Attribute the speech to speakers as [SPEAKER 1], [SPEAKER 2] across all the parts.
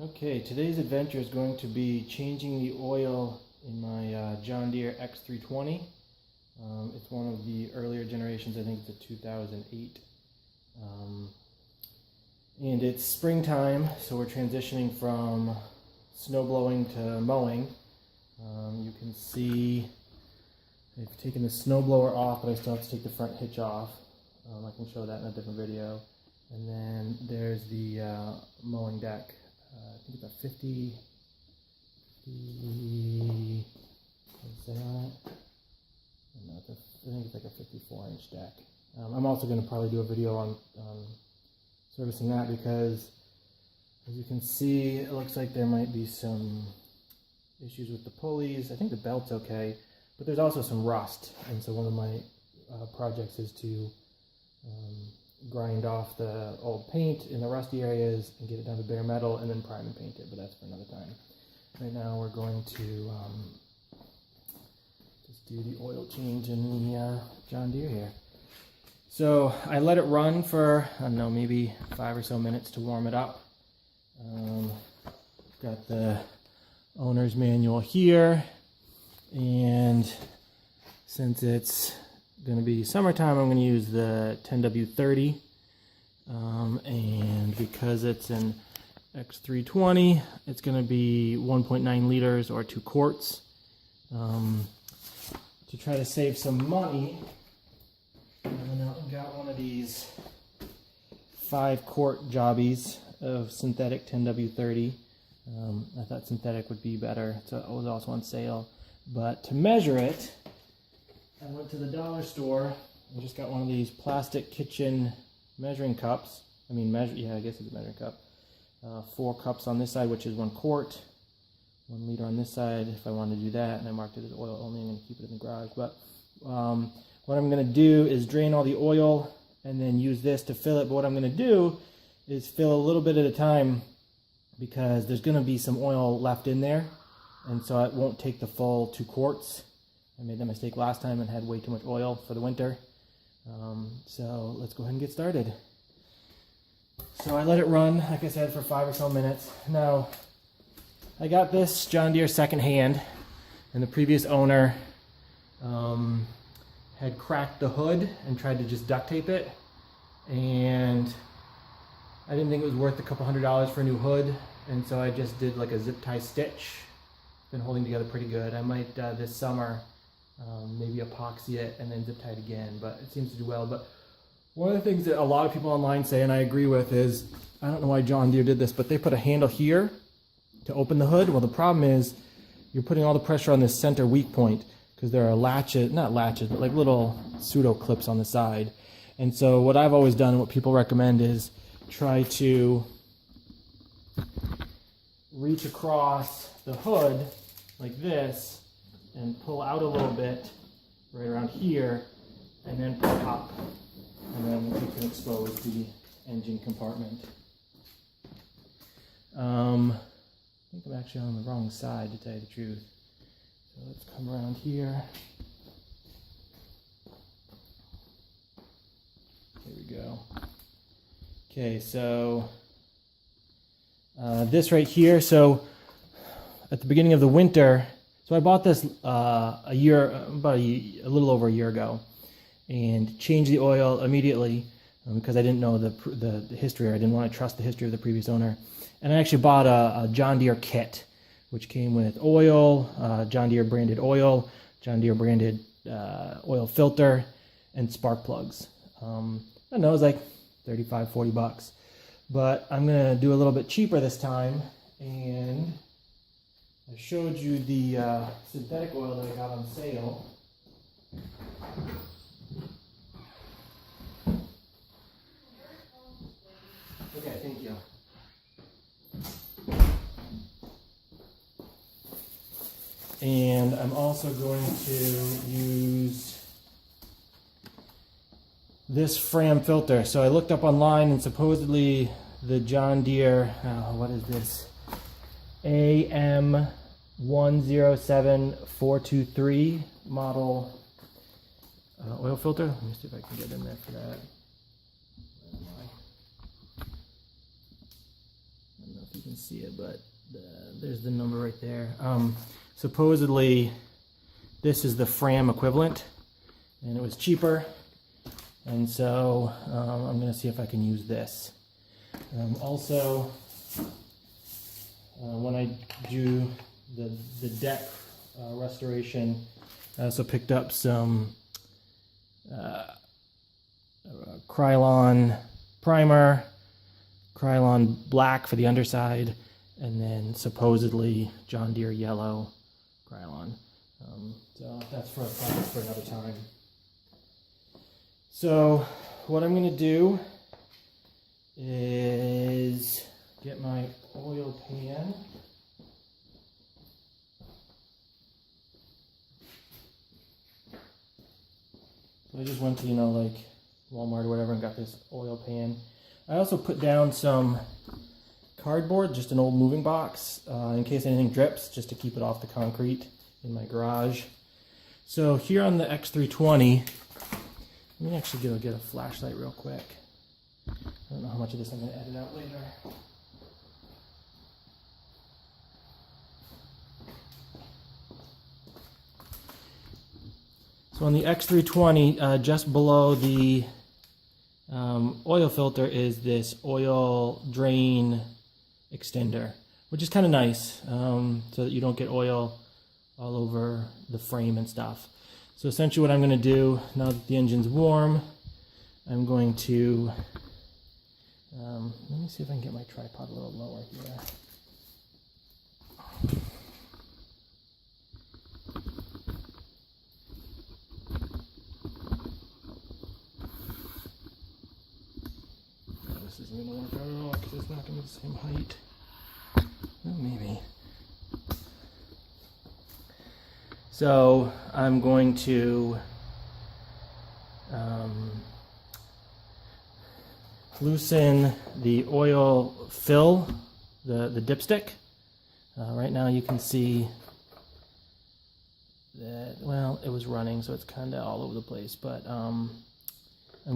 [SPEAKER 1] Okay, today's adventure is going to be changing the oil in my John Deere x320. It's one of the earlier generations, I think it's a 2008. And it's springtime, so we're transitioning from snow blowing to mowing. You can see I've taken the snow blower off, but I still have to take the front hitch off. I can show that in a different video. And then there's the mowing deck. I think it's a 50, what's that on it? No, I think it's like a 54-inch deck. I'm also going to probably do a video on servicing that because, as you can see, it looks like there might be some issues with the pulleys. I think the belt's okay, but there's also some rust, and so one of my projects is to grind off the old paint in the rusty areas and get it down to bare metal and then prime and paint it, but that's for another time. Right now we're going to just do the oil change in the John Deere here. So I let it run for, I don't know, maybe 5 or so minutes to warm it up. Got the owner's manual here, and since it's going to be summertime, I'm going to use the 10W30, and because it's an x320, it's going to be 1.9 liters or 2 quarts. To try to save some money, I went out and got one of these 5-quart jobbies of synthetic 10W30. I thought synthetic would be better, so it was also on sale. But to measure it, I went to the dollar store and just got one of these plastic kitchen measuring cups. I guess it's a measuring cup. 4 cups on this side, which is 1 quart. 1 liter on this side if I wanted to do that, and I marked it as oil only. I'm going to keep it in the garage. But what I'm going to do is drain all the oil and then use this to fill it. But what I'm going to do is fill a little bit at a time because there's going to be some oil left in there, and so it won't take the full 2 quarts. I made that mistake last time and had way too much oil for the winter. So let's go ahead and get started. So I let it run, like I said, for 5 or so minutes. Now, I got this John Deere secondhand, and the previous owner had cracked the hood and tried to just duct tape it. And I didn't think it was worth a couple $100 for a new hood, and so I just did like a zip tie stitch. Been holding together pretty good. I might this summer maybe epoxy it and then zip tie it again, but it seems to do well. But one of the things that a lot of people online say, and I agree with, is I don't know why John Deere did this, but they put a handle here to open the hood. Well, the problem is you're putting all the pressure on this center weak point because there are latches, not latches, but like little pseudo clips on the side. And so what I've always done and what people recommend is try to reach across the hood like this and pull out a little bit right around here and then pull up, and then you can expose the engine compartment. I think I'm actually on the wrong side, to tell you the truth. So let's come around here. There we go. Okay, so this right here, so at the beginning of the winter, so I bought this a little over a year ago, and changed the oil immediately because I didn't know the history, or I didn't want to trust the history of the previous owner. And I actually bought a John Deere kit, which came with oil, John Deere branded oil, John Deere branded oil filter, and spark plugs. I don't know, it was like $35, $40. But I'm going to do a little bit cheaper this time, and I showed you the synthetic oil that I got on sale. Okay, thank you. And I'm also going to use this Fram filter. So I looked up online, and supposedly the John Deere, what is this? AM107423 model oil filter. Let me see if I can get in there for that. I don't know if you can can see it, but there's the number right there. Supposedly, this is the Fram equivalent, and it was cheaper, and so I'm going to see if I can use this. Also, when I do the deck restoration, I also picked up some Krylon primer, Krylon black for the underside, and then supposedly John Deere yellow Krylon. So that's for a project for another time. So what I'm going to do is get my oil pan. So I just went to, like Walmart or whatever and got this oil pan. I also put down some cardboard, just an old moving box, in case anything drips, just to keep it off the concrete in my garage. So here on the x320, let me actually go get a flashlight real quick. I don't know how much of this I'm going to edit out later. So on the x320, just below the oil filter is this oil drain extender, which is kind of nice, so that you don't get oil all over the frame and stuff. So essentially what I'm going to do, now that the engine's warm, I'm going to, let me see if I can get my tripod a little lower here. This isn't going to work out at all because it's not going to be the same height. Well, maybe. So I'm going to loosen the oil fill, the dipstick. Right now you can see that, well, it was running, so it's kind of all over the place, but I'm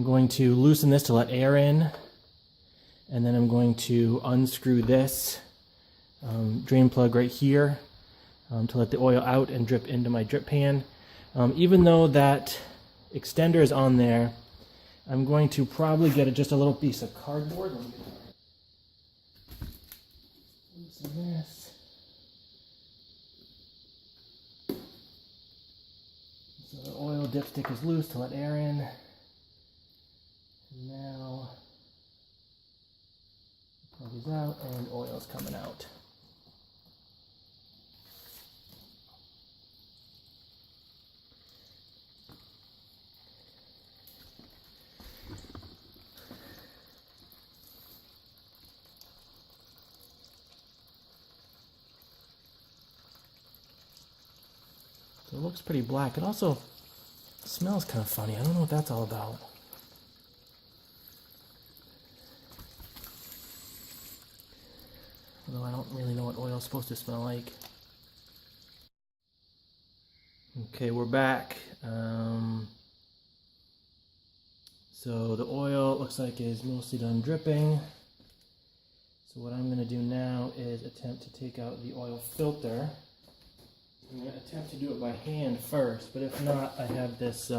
[SPEAKER 1] going to loosen this to let air in, and then I'm going to unscrew this drain plug right here to let the oil out and drip into my drip pan. Even though that extender is on there, I'm going to probably get just a little piece of cardboard. Let me loosen this. So the oil dipstick is loose to let air in. And now the plug is out and oil is coming out. So it looks pretty black. It also smells kind of funny. I don't know what that's all about. Although I don't really know what oil is supposed to smell like. Okay, we're back. So the oil looks like is mostly done dripping. So what I'm going to do now is attempt to take out the oil filter. I'm going to attempt to do it by hand first, but if not, I have this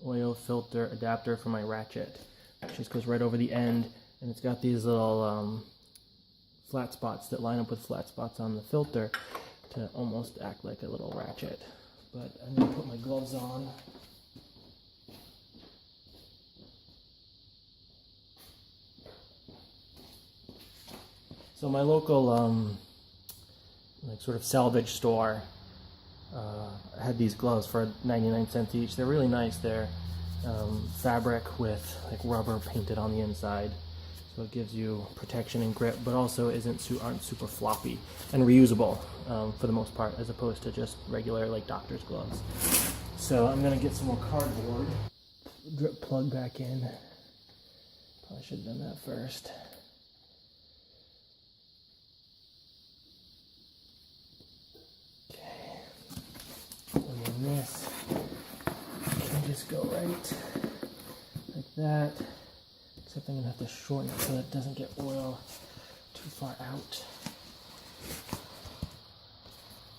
[SPEAKER 1] oil filter adapter for my ratchet. It just goes right over the end, and it's got these little flat spots that line up with flat spots on the filter to almost act like a little ratchet. But I'm going to put my gloves on. So my local like sort of salvage store had these gloves for 99 cents each. They're really nice. They're fabric with like rubber painted on the inside, so it gives you protection and grip, but also aren't super floppy and reusable for the most part, as opposed to just regular like doctor's gloves. So I'm gonna get some more cardboard, drip plug back in. Probably should have done that first. This can just go right like that, except I'm going to have to shorten it so that it doesn't get oil too far out.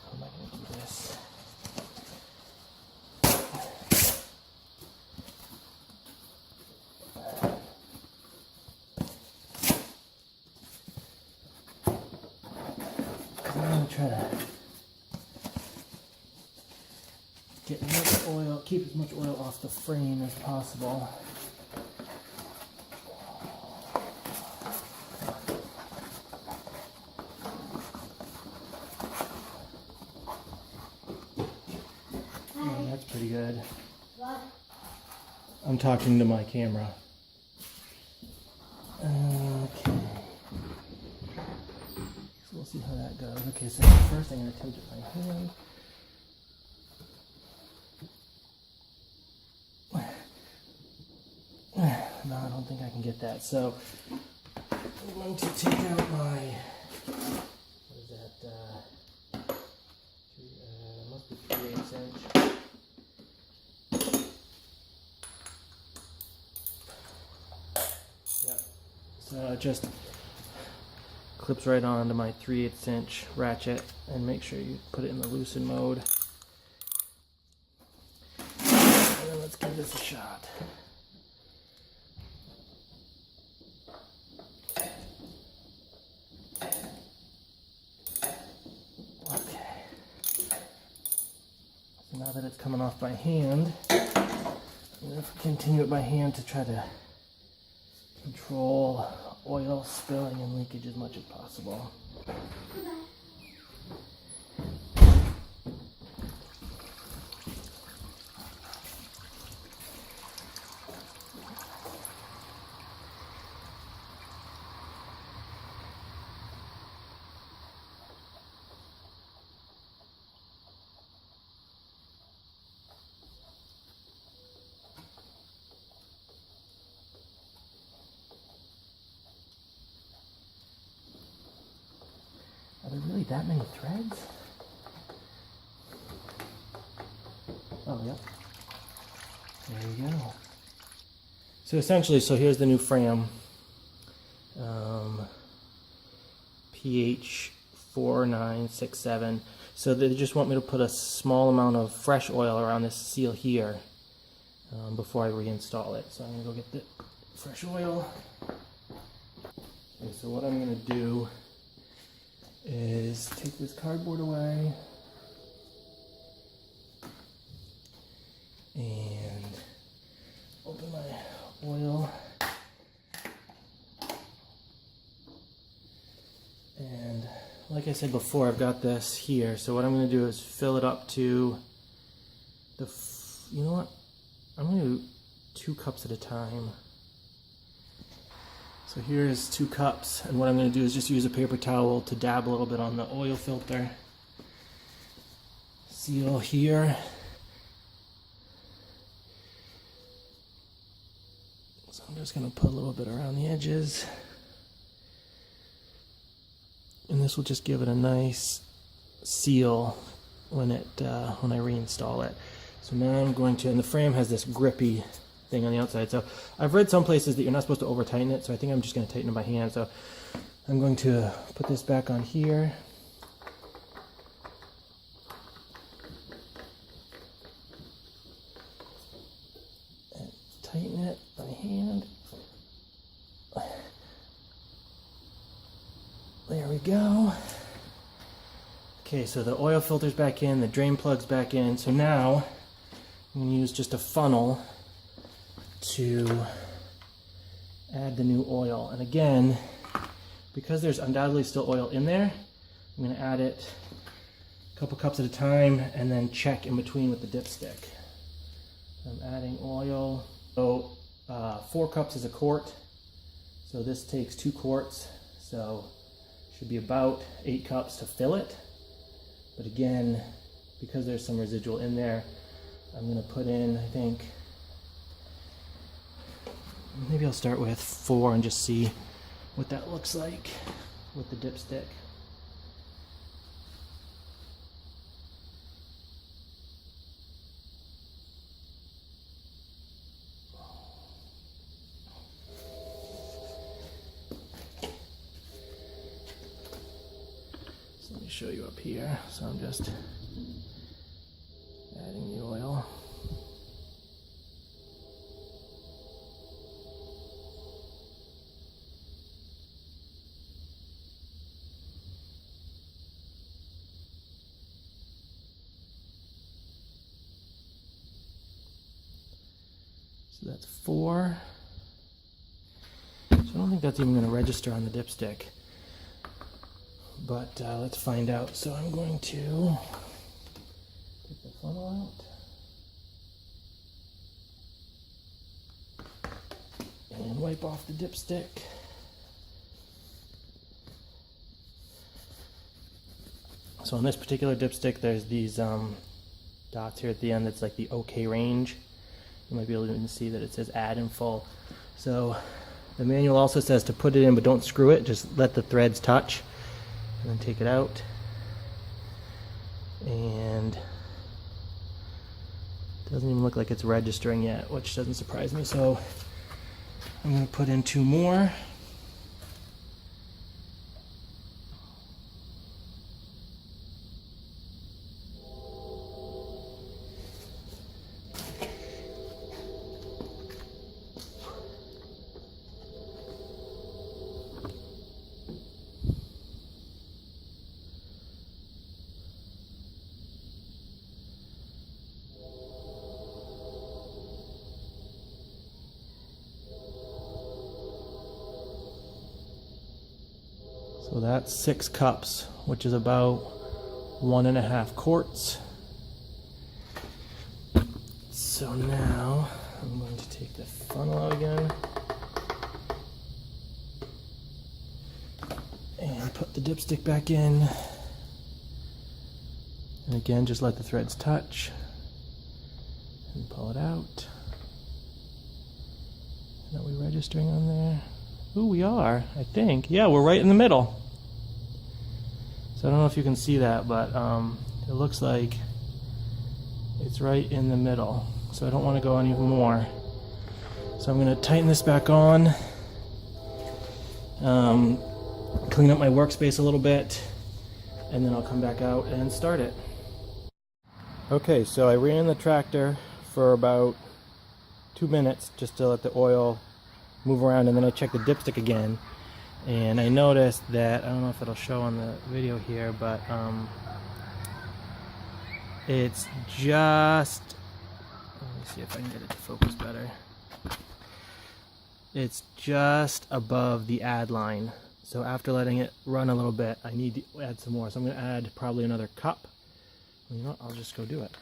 [SPEAKER 1] How am I going to do this? I'm going to try to get as much oil, keep as much oil off the frame as possible. Oh, that's pretty good.
[SPEAKER 2] What?
[SPEAKER 1] I'm talking to my camera. Okay. So we'll see how that goes. Okay, so first I'm going to attempt it by hand. No, I don't think I can get that. So I'm going to take out my, what is that, must be 3/8 inch. Yep. So it just clips right onto my 3/8 inch ratchet, and make sure you put it in the loosen mode. And then let's give this a shot. Now that it's coming off by hand, I'm going to continue it by hand to try to control oil spilling and leakage as much as possible. Are there really that many threads? Oh, yep. There you go. So essentially, here's the new Fram. PH4967. So they just want me to put a small amount of fresh oil around this seal here before I reinstall it. So I'm going to go get the fresh oil. Okay, so what I'm going to do is take this cardboard away and open my oil, and like I said before, I've got this here. So what I'm going to do is fill it up to the, you know what, I'm going to do 2 cups at a time. So here's 2 cups, and what I'm going to do is just use a paper towel to dab a little bit on the oil filter seal here. So I'm just going to put a little bit around the edges, and this will just give it a nice seal when I reinstall it. So now I'm going to, and the Fram has this grippy thing on the outside. So I've read some places that you're not supposed to over tighten it, so I think I'm just going to tighten it by hand. So I'm going to put this back on here. And tighten it by hand. There we go. Okay, so the oil filter's back in, the drain plug's back in. So now I'm going to use just a funnel to add the new oil. And again, because there's undoubtedly still oil in there, I'm going to add it a couple cups at a time and then check in between with the dipstick. I'm adding oil. So 4 cups is a quart. So this takes 2 quarts. So should be about 8 cups to fill it. But again, because there's some residual in there, I'm going to put in, I think, maybe I'll start with 4 and just see what that looks like with the dipstick. show you up here. So I'm just adding the oil. So that's 4. So I don't think that's even going to register on the dipstick. But let's find out. So I'm going to take the funnel out and wipe off the dipstick. So on this particular dipstick, there's these dots here at the end that's like the OK range. You might be able to see that it says add in full. So the manual also says to put it in, but don't screw it, just let the threads touch. And then take it out, and it doesn't even look like it's registering yet, which doesn't surprise me. So I'm going to put in 2 more. So that's 6 cups, which is about 1.5 quarts. So now I'm going to take the funnel out again and put the dipstick back in. And again, just let the threads touch and pull it out. And are we registering on there? Ooh, we are, I think. Yeah, we're right in the middle. So I don't know if you can see that, but it looks like it's right in the middle. So I don't want to go any more. So I'm going to tighten this back on, clean up my workspace a little bit, and then I'll come back out and start it. Okay, so I ran the tractor for about 2 minutes just to let the oil move around, and then I checked the dipstick again, and I noticed that, I don't know if it'll show on the video here, but it's just, let me see if I can get it to focus better. It's just above the add line. So after letting it run a little bit, I need to add some more. So I'm going to add probably another cup. You know what? I'll just go do it.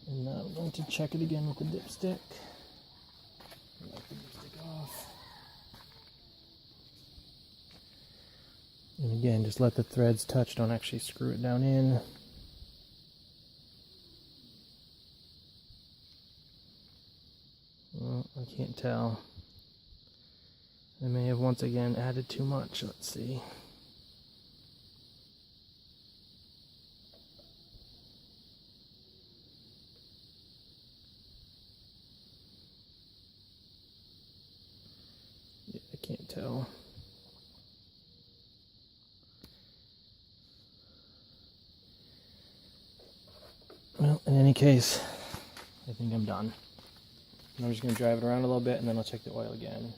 [SPEAKER 1] And now I'm going to check it again with the dipstick. Wipe the dipstick off. And again, just let the threads touch, don't actually screw it down in. Well, I can't tell. I may have once again added too much. Let's see. Yeah, I can't tell. Well, in any case, I think I'm done. I'm just going to drive it around a little bit and then I'll check the oil again.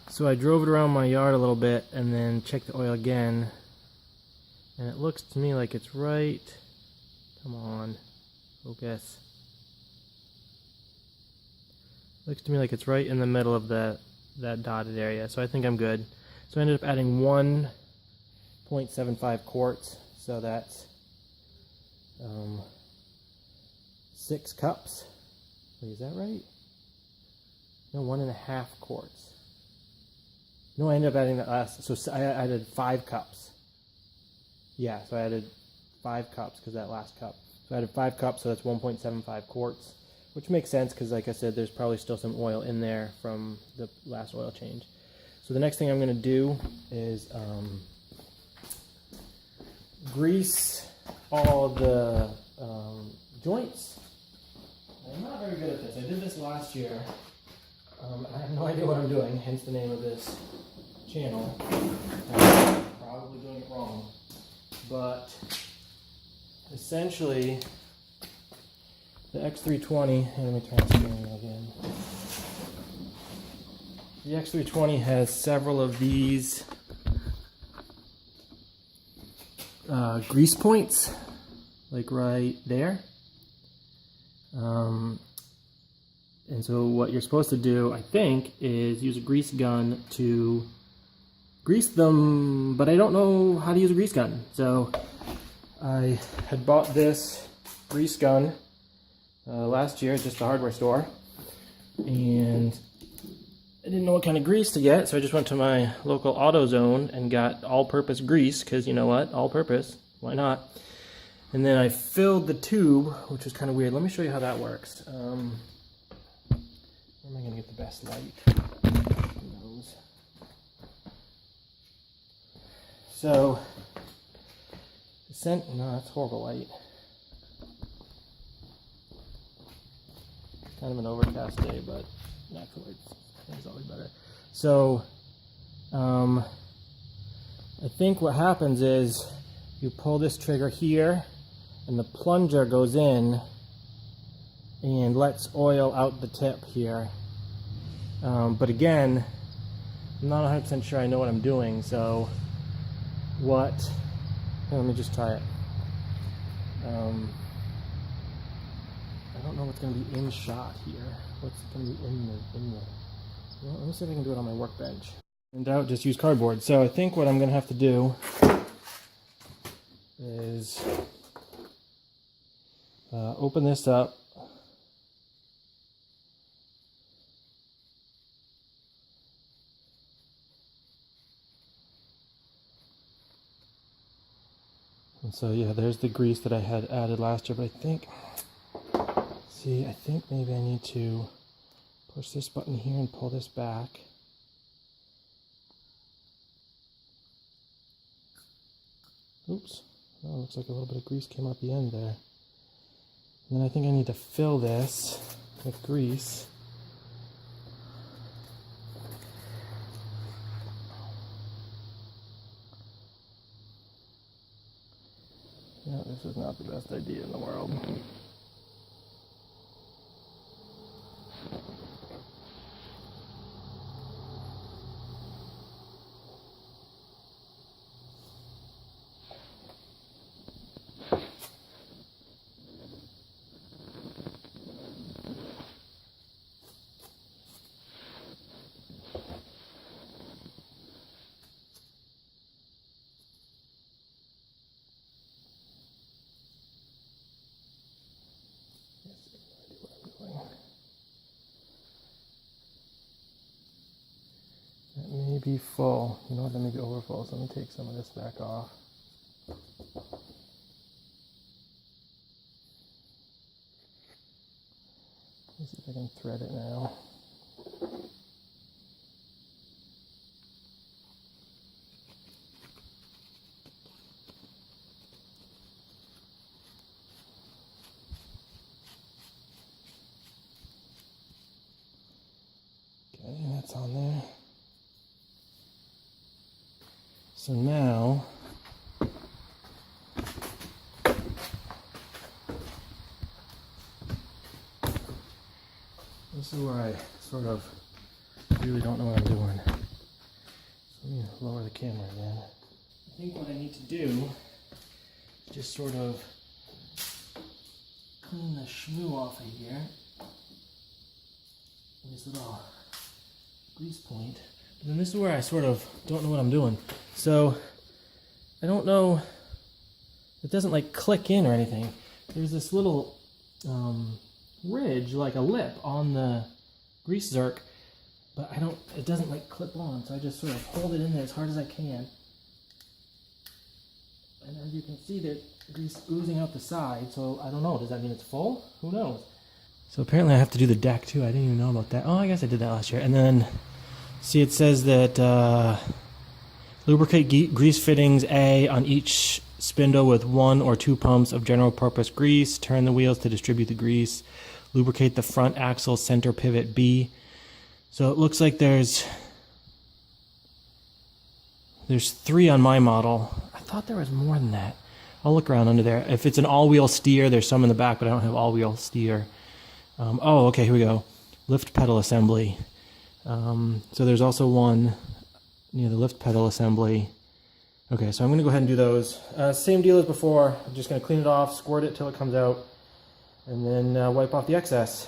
[SPEAKER 1] So I drove it around my yard a little bit and then checked the oil again. And it looks to me like it's right, come on, focus. Looks to me like it's right in the middle of that dotted area. So I think I'm good. So I ended up adding 1.75 quarts. So that's 6 cups. Wait, is that right? No, 1.5 quarts. No, I ended up adding that last. So I added 5 cups. Yeah, so I added 5 cups because that last cup. So I added 5 cups, so that's 1.75 quarts, which makes sense because, like I said, there's probably still some oil in there from the last oil change. So the next thing I'm going to do is grease all the joints. I'm not very good at this. I did this last year. I have no idea what I'm doing, hence the name of this channel. I'm probably doing it wrong. But essentially, the x320, and let me turn the steering wheel again. The x320 has several of these grease points, like right there. And so what you're supposed to do, I think, is use a grease gun to grease them, but I don't know how to use a grease gun. So I had bought this grease gun last year at just the hardware store, and I didn't know what kind of grease to get, so I just went to my local AutoZone and got all-purpose grease, because you know what, all-purpose, why not? And then I filled the tube, which was kind of weird. Let me show you how that works. Where am I going to get the best light? Who knows? So, no, that's horrible light. Kind of an overcast day, but natural light is always better. So, I think what happens is you pull this trigger here, and the plunger goes in and lets oil out the tip here. But again, I'm not 100% sure I know what I'm doing, so here, let me just try it. I don't know what's going to be in shot here. What's going to be in the well, let me see if I can do it on my workbench. In doubt, just use cardboard. So I think what I'm going to have to do is open this up. And so yeah, there's the grease that I had added last year, but I think maybe I need to push this button here and pull this back. Oops, oh, looks like a little bit of grease came out the end there. And then I think I need to fill this with grease. Yeah, this is not the best idea in the world. That may be full. You know what, that may be overfull, so let me take some of this back off. Let's see if I can thread it now. Okay, that's on there. So now, this is where I sort of really don't know what I'm doing. So let me lower the camera again. I think what I need to do is just sort of clean the shmoo off of here. This little grease point. And then this is where I sort of don't know what I'm doing. So, I don't know, it doesn't like click in or anything. There's this little ridge, like a lip on the grease zerk, but it doesn't like clip on, so I just sort of hold it in there as hard as I can. And as you can see, there's grease oozing out the side, so I don't know, does that mean it's full? Who knows? So apparently I have to do the deck too. I didn't even know about that. Oh, I guess I did that last year. And then, see, it says that lubricate grease fittings A on each spindle with 1 or 2 pumps of general purpose grease. Turn the wheels to distribute the grease. Lubricate the front axle center pivot B. So it looks like there's 3 on my model. I thought there was more than that. I'll look around under there. If it's an all-wheel steer, there's some in the back, but I don't have all-wheel steer. Oh, okay, here we go. Lift pedal assembly. So there's also one near the lift pedal assembly. Okay, so I'm going to go ahead and do those. Same deal as before. I'm just going to clean it off, squirt it till it comes out, and then wipe off the excess.